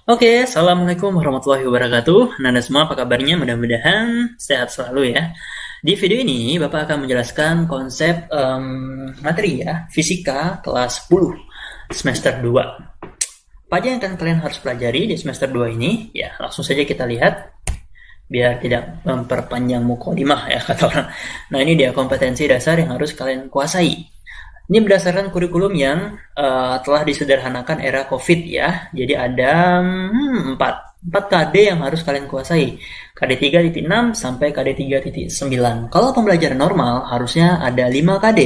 Oke, Assalamualaikum warahmatullahi wabarakatuh. Nanda semua apa kabarnya? Mudah-mudahan sehat selalu ya. Di video ini, Bapak akan menjelaskan konsep materi ya, fisika kelas 10 semester 2. Apa aja yang kalian harus pelajari di semester 2 ini? Ya, langsung saja kita lihat biar tidak memperpanjang mukadimah ya kata orang. Nah, ini dia kompetensi dasar yang harus kalian kuasai. Ini berdasarkan kurikulum yang telah disederhanakan era COVID ya. Jadi ada 4 KD yang harus kalian kuasai. KD 3.6 sampai KD 3.9. Kalau pembelajaran normal harusnya ada 5 KD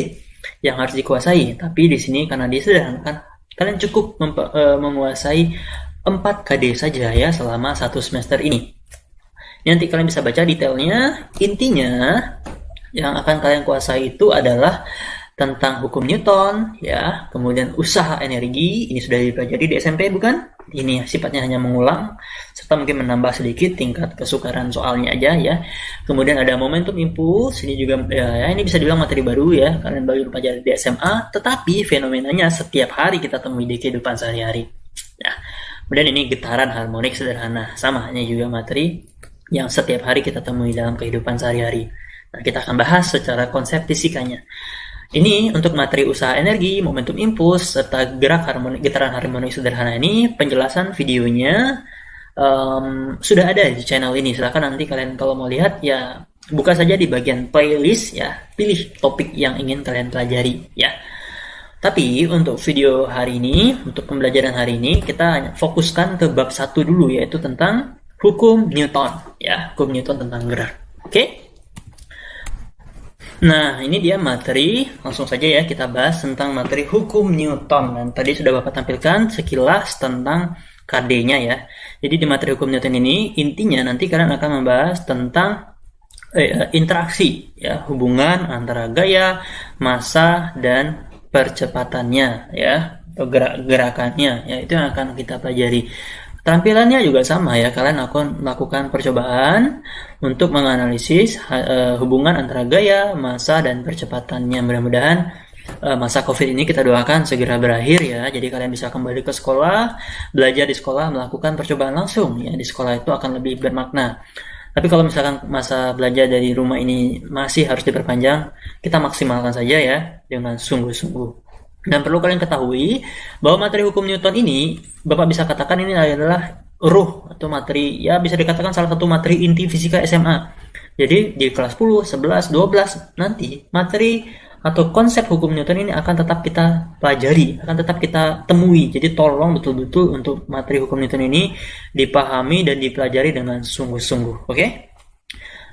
yang harus dikuasai. Tapi di sini karena disederhanakan, kalian cukup menguasai 4 KD saja ya selama 1 semester ini. Nanti kalian bisa baca detailnya. Intinya yang akan kalian kuasai itu adalah tentang hukum Newton, ya, kemudian usaha energi, ini sudah dipelajari di SMP bukan? Ini sifatnya hanya mengulang, serta mungkin menambah sedikit tingkat kesukaran soalnya aja ya. Kemudian ada momentum impuls, ini juga ya ini bisa dibilang materi baru ya, kalian baru pelajari di SMA, tetapi fenomenanya setiap hari kita temui di kehidupan sehari-hari. Nah, kemudian ini getaran harmonik sederhana, sama hanya juga materi yang setiap hari kita temui dalam kehidupan sehari-hari. Nah, kita akan bahas secara konsep fisikanya. Ini untuk materi usaha energi, momentum impuls, serta getaran harmonik sederhana ini, penjelasan videonya sudah ada di channel ini. Silahkan nanti kalian kalau mau lihat ya buka saja di bagian playlist ya, pilih topik yang ingin kalian pelajari ya. Tapi untuk video hari ini, untuk pembelajaran hari ini, kita hanya fokuskan ke bab 1 dulu, yaitu tentang hukum Newton ya, hukum Newton tentang gerak. Oke? Nah, ini dia materi. Langsung saja ya kita bahas tentang materi hukum Newton. Dan tadi sudah Bapak tampilkan sekilas tentang KD-nya ya. Jadi di materi hukum Newton ini intinya nanti kalian akan membahas tentang interaksi ya, hubungan antara gaya, massa dan percepatannya ya, atau gerakannya ya, itu yang akan kita pelajari. Tampilannya juga sama ya, kalian akan melakukan percobaan untuk menganalisis hubungan antara gaya, massa, dan percepatannya. Mudah-mudahan masa COVID ini kita doakan segera berakhir ya, jadi kalian bisa kembali ke sekolah, belajar di sekolah, melakukan percobaan langsung ya, di sekolah itu akan lebih bermakna. Tapi kalau misalkan masa belajar dari rumah ini masih harus diperpanjang, kita maksimalkan saja ya dengan sungguh-sungguh. Dan perlu kalian ketahui bahwa materi hukum Newton ini, Bapak bisa katakan ini adalah ruh atau materi, ya bisa dikatakan salah satu materi inti fisika SMA. Jadi di kelas 10, 11, 12 nanti materi atau konsep hukum Newton ini akan tetap kita pelajari, akan tetap kita temui. Jadi tolong betul-betul untuk materi hukum Newton ini dipahami dan dipelajari dengan sungguh-sungguh. Oke?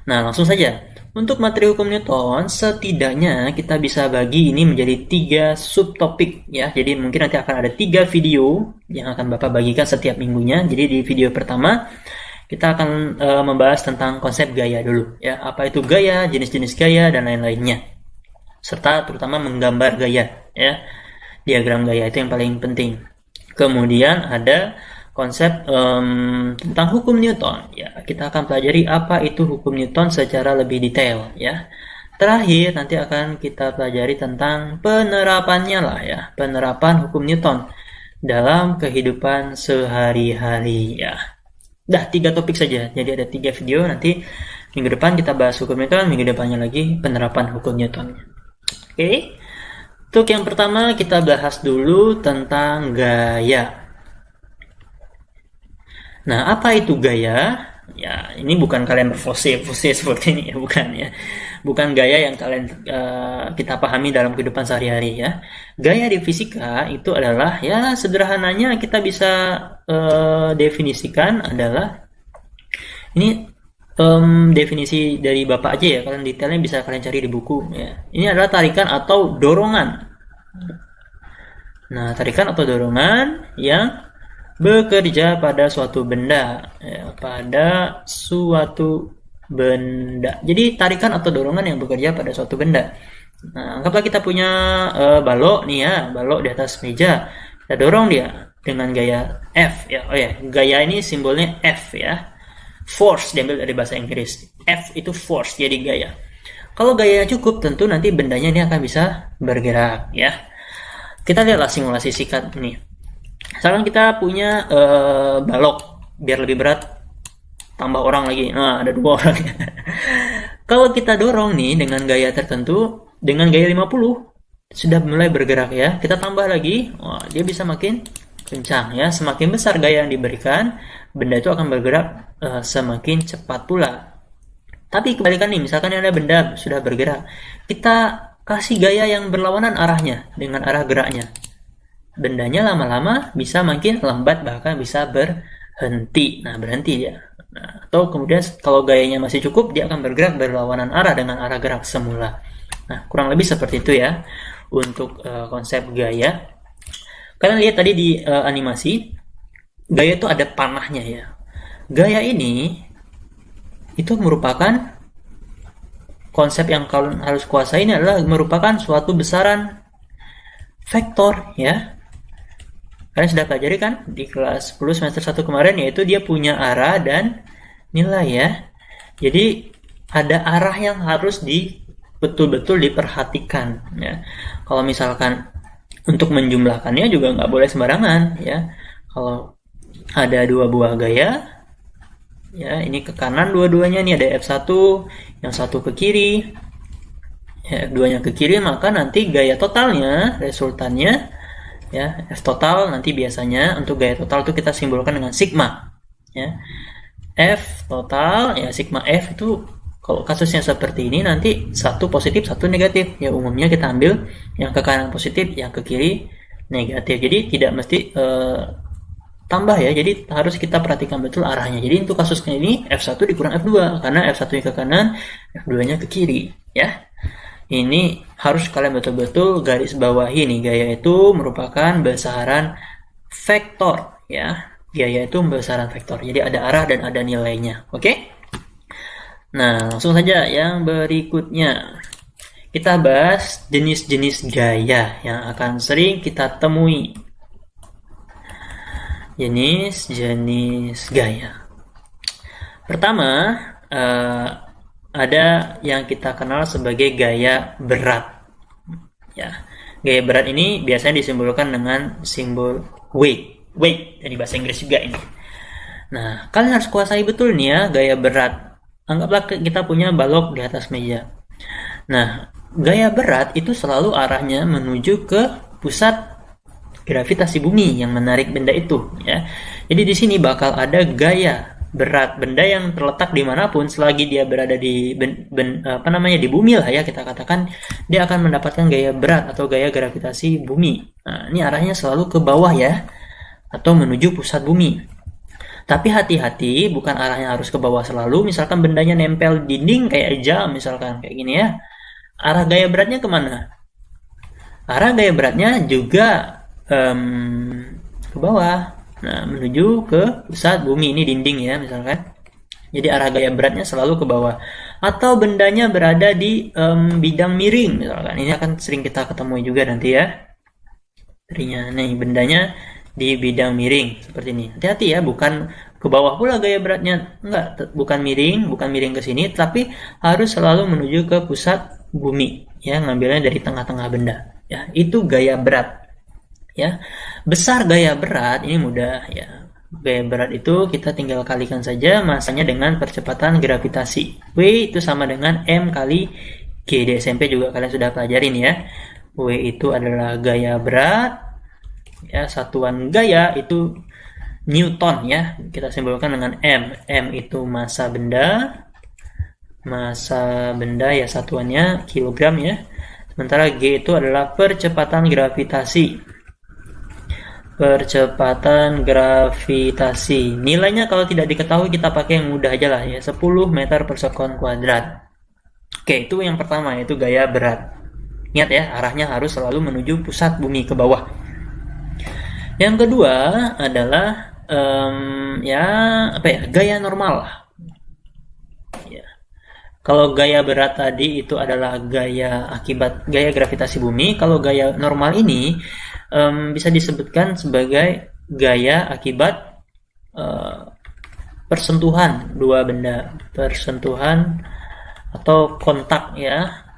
Nah, langsung saja. Untuk materi hukum Newton, setidaknya kita bisa bagi ini menjadi 3 subtopik ya. Jadi mungkin nanti akan ada 3 video yang akan Bapak bagikan setiap minggunya. Jadi di video pertama kita akan membahas tentang konsep gaya dulu ya. Apa itu gaya, jenis-jenis gaya dan lain-lainnya. Serta terutama menggambar gaya ya. Diagram gaya itu yang paling penting. Kemudian ada konsep tentang hukum Newton ya, kita akan pelajari apa itu hukum Newton secara lebih detail ya. Terakhir nanti akan kita pelajari tentang penerapannya lah ya, penerapan hukum Newton dalam kehidupan sehari-hari ya. Dah 3 topik saja, jadi ada 3 video. Nanti minggu depan kita bahas hukum Newton, minggu depannya lagi penerapan hukum Newton. Oke. Untuk yang pertama kita bahas dulu tentang gaya. Nah, apa itu gaya? Ya, ini bukan kalian berfose seperti ini ya, bukan ya. Bukan gaya yang kalian kita pahami dalam kehidupan sehari-hari ya. Gaya di fisika itu adalah ya sederhananya kita bisa definisikan adalah ini definisi dari Bapak aja ya. Kalian detailnya bisa kalian cari di buku ya. Ini adalah tarikan atau dorongan. Nah, tarikan atau dorongan yang bekerja pada suatu benda ya, pada suatu benda. Jadi tarikan atau dorongan yang bekerja pada suatu benda. Nah, anggaplah kita punya balok nih ya, balok di atas meja. Kita dorong dia dengan gaya F ya. Oh ya, gaya ini simbolnya F ya. Force diambil dari bahasa Inggris. F itu force, jadi gaya. Kalau gayanya cukup, tentu nanti bendanya ini akan bisa bergerak ya. Kita lihatlah simulasi singkat nih. Misalkan kita punya balok, biar lebih berat, tambah orang lagi. Nah, ada 2 orang. Kalau kita dorong nih dengan gaya tertentu, dengan gaya 50, sudah mulai bergerak ya. Kita tambah lagi, wah, dia bisa makin kencang ya. Semakin besar gaya yang diberikan, benda itu akan bergerak semakin cepat pula. Tapi kebalikan nih, misalkan ada benda sudah bergerak, kita kasih gaya yang berlawanan arahnya dengan arah geraknya. Bendanya lama-lama bisa makin lambat, bahkan bisa berhenti. Nah, berhenti dia. Nah, atau kemudian kalau gayanya masih cukup, dia akan bergerak berlawanan arah dengan arah gerak semula. Nah, kurang lebih seperti itu ya untuk konsep gaya. Kalian lihat tadi di animasi, gaya itu ada panahnya ya. Gaya ini itu merupakan konsep yang kalian harus kuasai, ini adalah merupakan suatu besaran vektor ya. Kalian sudah pelajari kan di kelas 10 semester 1 kemarin, yaitu dia punya arah dan nilai ya. Jadi ada arah yang harus betul-betul diperhatikan ya. Kalau misalkan untuk menjumlahkannya juga nggak boleh sembarangan ya. Kalau ada 2 buah gaya ya, ini ke kanan dua-duanya, nih ada F1, yang satu ke kiri ya, duanya ke kiri, maka nanti gaya totalnya, resultannya ya, F total nanti biasanya untuk gaya total itu kita simbolkan dengan sigma ya. F total ya, sigma F itu kalau kasusnya seperti ini nanti satu positif satu negatif ya, umumnya kita ambil yang ke kanan positif, yang ke kiri negatif. Jadi tidak mesti tambah ya, jadi harus kita perhatikan betul arahnya. Jadi untuk kasusnya ini F1 dikurang F2 karena F1 nya ke kanan, F2 nya ke kiri ya. Ini harus kalian betul-betul garis bawahi nih, gaya itu merupakan besaran vektor ya. Gaya itu besaran vektor. Jadi ada arah dan ada nilainya. Oke? Nah, langsung saja yang berikutnya. Kita bahas jenis-jenis gaya yang akan sering kita temui. Jenis-jenis gaya. Pertama, ada yang kita kenal sebagai gaya berat. Ya, gaya berat ini biasanya disimbolkan dengan simbol weight dari bahasa Inggris juga ini. Nah, kalian harus kuasai betul nih ya gaya berat. Anggaplah kita punya balok di atas meja. Nah, gaya berat itu selalu arahnya menuju ke pusat gravitasi bumi yang menarik benda itu ya. Jadi di sini bakal ada gaya berat, benda yang terletak dimanapun selagi dia berada di di bumi lah ya, kita katakan dia akan mendapatkan gaya berat atau gaya gravitasi bumi. Nah, ini arahnya selalu ke bawah ya, atau menuju pusat bumi. Tapi hati-hati, bukan arahnya harus ke bawah selalu. Misalkan bendanya nempel dinding kayak jam misalkan kayak gini ya, arah gaya beratnya kemana? Arah gaya beratnya juga ke bawah. Nah, menuju ke pusat bumi, ini dinding ya misalkan. Jadi arah gaya beratnya selalu ke bawah. Atau bendanya berada di bidang miring misalkan. Ini akan sering kita ketemu juga nanti ya. Nih, bendanya di bidang miring seperti ini. Hati-hati ya, bukan ke bawah pula gaya beratnya. Enggak, bukan miring ke sini, tapi harus selalu menuju ke pusat bumi ya, ngambilnya dari tengah-tengah benda. Ya, itu gaya berat. Ya, besar gaya berat ini mudah ya. Gaya berat itu kita tinggal kalikan saja masanya dengan percepatan gravitasi. W itu sama dengan M kali G. Di SMP juga kalian sudah pelajarin ya. W itu adalah gaya berat. Ya, satuan gaya itu Newton ya. Kita simbolkan dengan M. M itu massa benda. Massa benda ya satuannya kilogram ya. Sementara G itu adalah percepatan gravitasi. Percepatan gravitasi. Nilainya kalau tidak diketahui kita pakai yang mudah aja lah ya, 10 meter per sekon kuadrat. Oke, itu yang pertama, yaitu gaya berat. Ingat ya, arahnya harus selalu menuju pusat bumi ke bawah. Yang kedua adalah gaya normal. Ya. Kalau gaya berat tadi itu adalah gaya akibat gaya gravitasi bumi. Kalau gaya normal ini bisa disebutkan sebagai gaya akibat persentuhan dua benda, persentuhan atau kontak ya,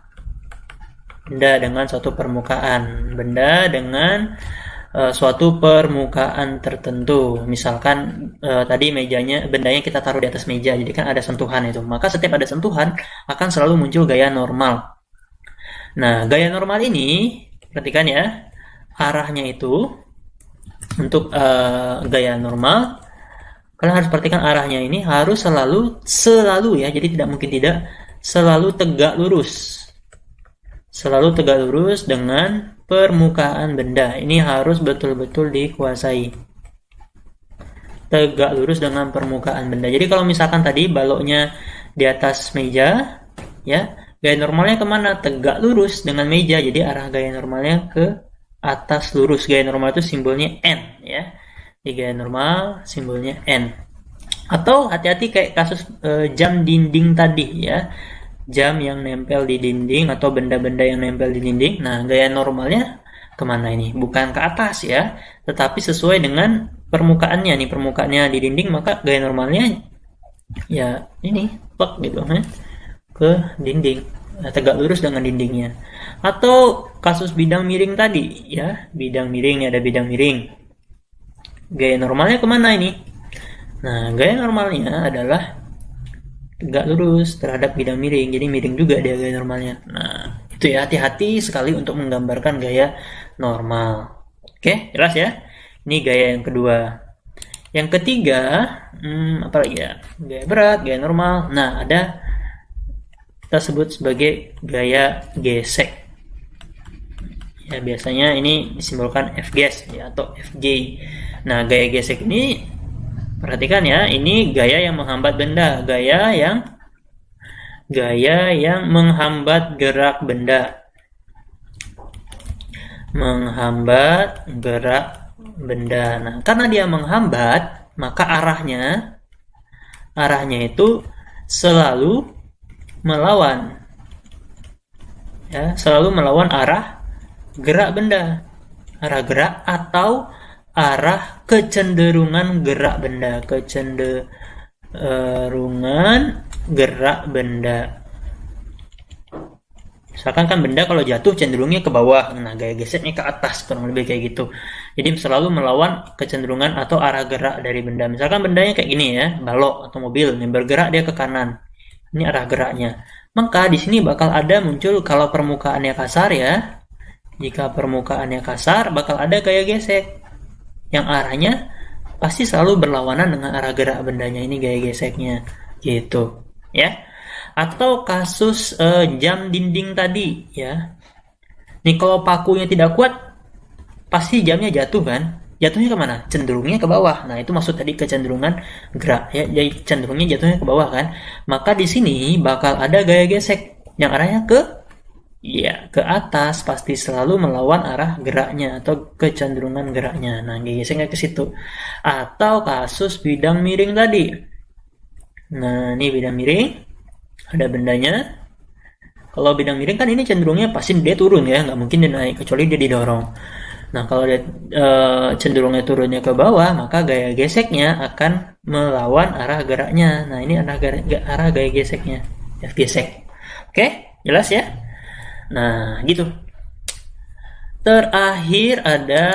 benda dengan suatu permukaan, benda dengan suatu permukaan tertentu. Misalkan tadi bendanya kita taruh di atas meja, jadi kan ada sentuhan itu. Maka setiap ada sentuhan akan selalu muncul gaya normal. Nah, gaya normal ini, perhatikan ya, arahnya itu untuk gaya normal, kalian harus perhatikan arahnya ini harus selalu ya, jadi tidak mungkin tidak, selalu tegak lurus. Selalu tegak lurus dengan permukaan benda. Ini harus betul-betul dikuasai. Tegak lurus dengan permukaan benda. Jadi kalau misalkan tadi baloknya di atas meja, ya, gaya normalnya kemana? Tegak lurus dengan meja. Jadi arah gaya normalnya ke atas lurus. Gaya normal itu simbolnya N, ya. Di gaya normal simbolnya N. Atau hati-hati kayak kasus jam dinding tadi, ya. Jam yang nempel di dinding atau benda-benda yang nempel di dinding. Nah, gaya normalnya kemana ini? Bukan ke atas ya, tetapi sesuai dengan permukaannya. Nih permukaannya di dinding, maka gaya normalnya ya ini, plek gitu, ke dinding, tegak lurus dengan dindingnya. Atau kasus bidang miring tadi ya, bidang miring, ada bidang miring. Gaya normalnya kemana ini? Nah, gaya normalnya adalah tegak lurus terhadap bidang miring, jadi miring juga dia gaya normalnya. Nah, itu ya, hati-hati sekali untuk menggambarkan gaya normal. Oke, jelas ya? Ini gaya yang kedua. Yang ketiga, apa lagi ya? Gaya berat, gaya normal. Nah, ada kita sebut sebagai gaya gesek. Ya, biasanya ini disimbolkan Fges ya, atau Fg. Nah, gaya gesek ini, perhatikan ya, ini gaya yang menghambat benda, gaya yang menghambat gerak benda. Menghambat gerak benda. Nah, karena dia menghambat, maka arahnya itu selalu melawan. Ya, selalu melawan arah gerak benda. Arah gerak atau arah kecenderungan gerak benda, kecenderungan gerak benda. Misalkan kan benda kalau jatuh cenderungnya ke bawah, nah gaya geseknya ke atas, kurang lebih kayak gitu. Jadi selalu melawan kecenderungan atau arah gerak dari benda. Misalkan bendanya kayak gini ya, balok atau mobil, nih bergerak dia ke kanan. Ini arah geraknya. Maka di sini bakal ada muncul, kalau permukaannya kasar ya, jika permukaannya kasar bakal ada gaya gesek yang arahnya pasti selalu berlawanan dengan arah gerak bendanya. Ini gaya geseknya gitu ya. Atau kasus jam dinding tadi ya, nih kalau pakunya tidak kuat pasti jamnya jatuh kan, jatuhnya kemana? Cenderungnya ke bawah. Nah, itu maksud tadi kecenderungan gerak ya, jadi cenderungnya jatuhnya ke bawah kan. Maka di sini bakal ada gaya gesek yang arahnya ke atas, pasti selalu melawan arah geraknya atau kecenderungan geraknya. Nah, geseknya ke situ. Atau kasus bidang miring tadi. Nah, ini bidang miring, ada bendanya. Kalau bidang miring kan ini cenderungnya pasti dia turun ya, nggak mungkin dia naik kecuali dia didorong. Nah, kalau dia cenderungnya turunnya ke bawah, maka gaya geseknya akan melawan arah geraknya. Nah, ini arah gaya geseknya, F gesek. Oke, jelas ya? Nah, gitu. Terakhir ada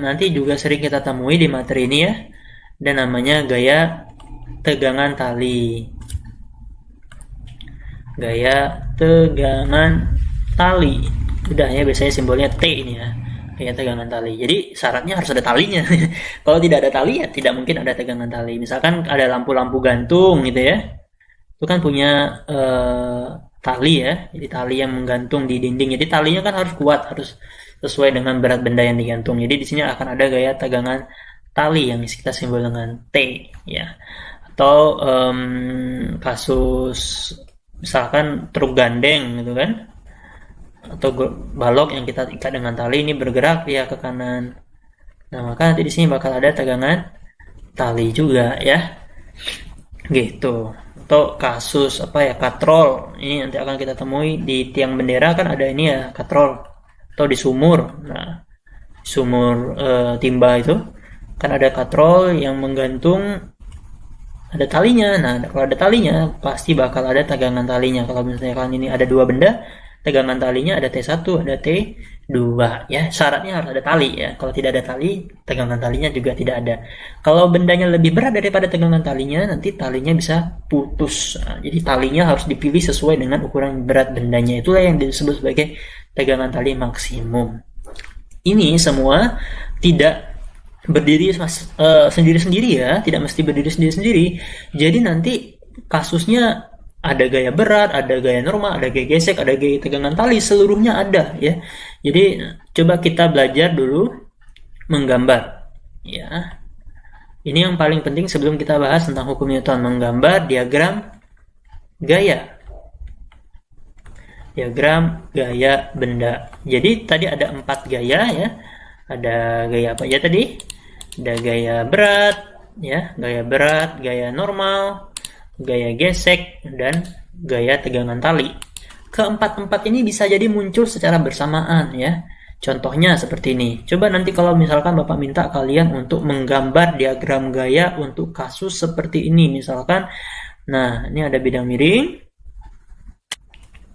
nanti juga sering kita temui di materi ini ya, dan namanya gaya tegangan tali. Gaya tegangan tali. Udah ya, biasanya simbolnya T ini ya. Gaya tegangan tali. Jadi syaratnya harus ada talinya. Kalau tidak ada tali ya tidak mungkin ada tegangan tali. Misalkan ada lampu-lampu gantung gitu ya. Itu kan punya tali ya, jadi tali yang menggantung di dinding. Jadi talinya kan harus kuat, harus sesuai dengan berat benda yang digantung. Jadi di sini akan ada gaya tegangan tali yang kita simbol dengan T ya. Atau kasus misalkan truk gandeng gitu kan, atau balok yang kita ikat dengan tali ini bergerak dia ke kanan. Nah, maka nanti di sini bakal ada tegangan tali juga ya, gitu. Atau kasus katrol, ini nanti akan kita temui di tiang bendera kan ada ini ya, katrol. Atau di sumur, nah sumur timba itu kan ada katrol yang menggantung, ada talinya. Nah, kalau ada talinya pasti bakal ada tegangan talinya. Kalau misalnya kalian ini ada dua benda, tegangan talinya ada T1, ada T2 ya. Syaratnya harus ada tali ya. Kalau tidak ada tali, tegangan talinya juga tidak ada. Kalau bendanya lebih berat daripada tegangan talinya, nanti talinya bisa putus. Nah, jadi talinya harus dipilih sesuai dengan ukuran berat bendanya. Itulah yang disebut sebagai tegangan tali maksimum. Ini semua tidak berdiri sendiri-sendiri ya, tidak mesti berdiri sendiri-sendiri. Jadi nanti kasusnya ada gaya berat, ada gaya normal, ada gaya gesek, ada gaya tegangan tali, seluruhnya ada ya. Jadi coba kita belajar dulu menggambar ya. Ini yang paling penting sebelum kita bahas tentang hukum Newton, menggambar diagram gaya. Diagram gaya benda. Jadi tadi ada 4 gaya ya. Ada gaya apa aja tadi? Ada gaya berat ya, gaya normal, gaya gesek, dan gaya tegangan tali. Keempat-empat ini bisa jadi muncul secara bersamaan ya. Contohnya seperti ini. Coba nanti kalau misalkan Bapak minta kalian untuk menggambar diagram gaya untuk kasus seperti ini misalkan. Nah, ini ada bidang miring.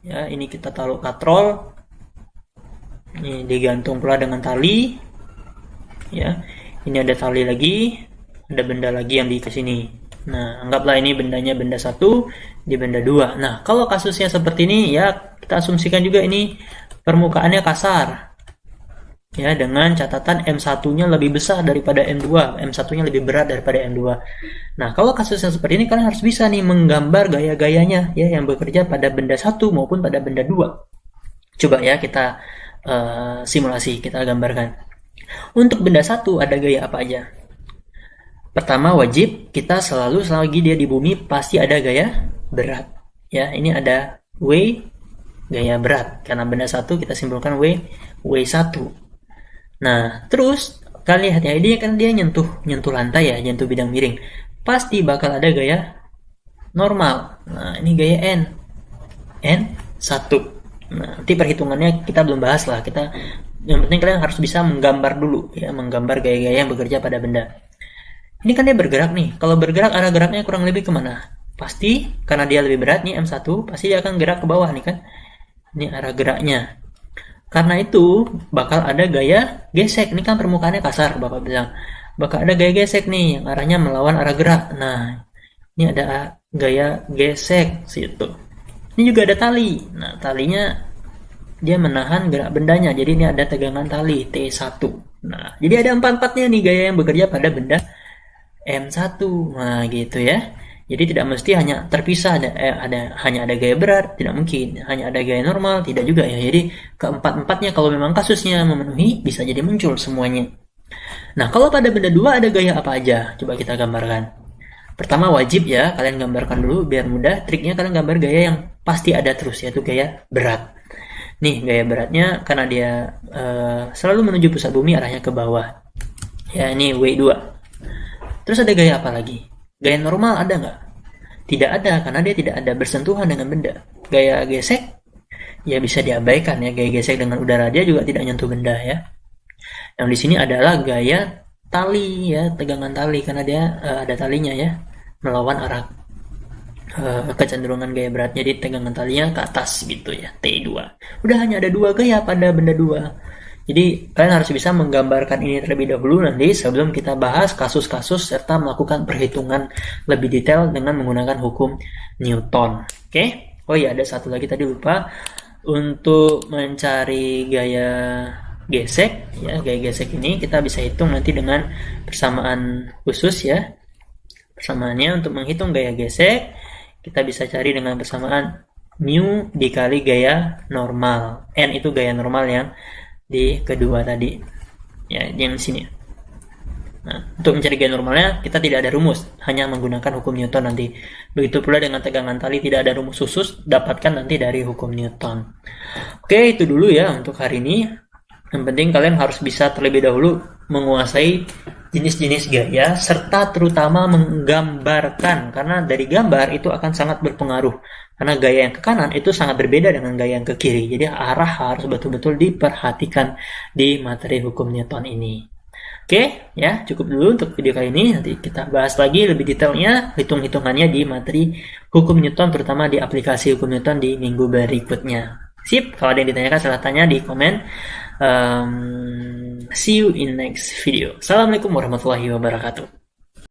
Ya, ini kita taruh katrol. Ini digantung pula dengan tali. Ya. Ini ada tali lagi, ada benda lagi yang di kesini. Nah, anggaplah ini bendanya benda 1, di benda 2. Nah, kalau kasusnya seperti ini, ya kita asumsikan juga ini permukaannya kasar. Ya, dengan catatan M1-nya lebih besar daripada M2, M1-nya lebih berat daripada M2. Nah, kalau kasusnya seperti ini, kalian harus bisa nih menggambar gaya-gayanya ya yang bekerja pada benda 1 maupun pada benda 2. Coba ya kita simulasi, kita gambarkan. Untuk benda 1 ada gaya apa aja? Pertama, wajib kita selalu selagi dia di bumi pasti ada gaya berat. Ya, ini ada W gaya berat. Karena benda 1 kita simpulkan W1. Nah, terus kalian lihat ya, ini kan dia nyentuh lantai ya, nyentuh bidang miring. Pasti bakal ada gaya normal. Nah, ini gaya N1. Nah, nanti perhitungannya kita belum bahas lah. Yang penting kalian harus bisa menggambar dulu ya, menggambar gaya-gaya yang bekerja pada benda. Ini kan dia bergerak nih. Kalau bergerak arah geraknya kurang lebih kemana? Pasti karena dia lebih berat nih M1, pasti dia akan gerak ke bawah nih kan. Ini arah geraknya. Karena itu bakal ada gaya gesek. Ini kan permukaannya kasar, Bapak bilang. Bakal ada gaya gesek nih yang arahnya melawan arah gerak. Nah, ini ada gaya gesek situ. Ini juga ada tali. Nah, talinya dia menahan gerak bendanya. Jadi ini ada tegangan tali T1. Nah, jadi ada 4-4-nya nih gaya yang bekerja pada benda M1. Nah, gitu ya. Jadi tidak mesti hanya terpisah hanya ada gaya berat, tidak mungkin. Hanya ada gaya normal, tidak juga ya. Jadi keempat-empatnya kalau memang kasusnya memenuhi bisa jadi muncul semuanya. Nah, kalau pada benda 2 ada gaya apa aja? Coba kita gambarkan. Pertama wajib ya, kalian gambarkan dulu biar mudah. Triknya kalian gambar gaya yang pasti ada terus, yaitu gaya berat. Nih, gaya beratnya karena dia selalu menuju pusat bumi arahnya ke bawah. Ya, ini W2. Terus ada gaya apa lagi? Gaya normal ada nggak? Tidak ada, karena dia tidak ada bersentuhan dengan benda. Gaya gesek, ya bisa diabaikan ya. Gaya gesek dengan udara dia juga tidak nyentuh benda ya. Yang di sini adalah gaya tali ya, tegangan tali, karena dia ada talinya ya, melawan arah kecenderungan gaya berat. Jadi tegangan talinya ke atas gitu ya, T2. Udah hanya ada 2 gaya pada benda 2. Jadi kalian harus bisa menggambarkan ini terlebih dahulu nanti sebelum kita bahas kasus-kasus serta melakukan perhitungan lebih detail dengan menggunakan hukum Newton. Oke? Oh iya, ada satu lagi tadi lupa. Untuk mencari gaya gesek, ya gaya gesek ini kita bisa hitung nanti dengan persamaan khusus ya. Persamaannya untuk menghitung gaya gesek kita bisa cari dengan persamaan mu dikali gaya normal. N itu gaya normal yang di kedua tadi ya, yang sini. Nah, untuk mencari gaya normalnya kita tidak ada rumus, hanya menggunakan hukum Newton nanti. Begitu pula dengan tegangan tali, tidak ada rumus khusus, dapatkan nanti dari hukum Newton. Oke, itu dulu ya untuk hari ini. Yang penting kalian harus bisa terlebih dahulu menguasai jenis-jenis gaya serta terutama menggambarkan, karena dari gambar itu akan sangat berpengaruh. Karena gaya yang ke kanan itu sangat berbeda dengan gaya yang ke kiri. Jadi arah harus betul-betul diperhatikan di materi hukum Newton ini. Oke, ya cukup dulu untuk video kali ini. Nanti kita bahas lagi lebih detailnya hitung-hitungannya di materi hukum Newton, terutama di aplikasi hukum Newton di minggu berikutnya. Sip, kalau ada yang ditanyakan silahkan tanya di komen. See you in next video. Assalamualaikum warahmatullahi wabarakatuh.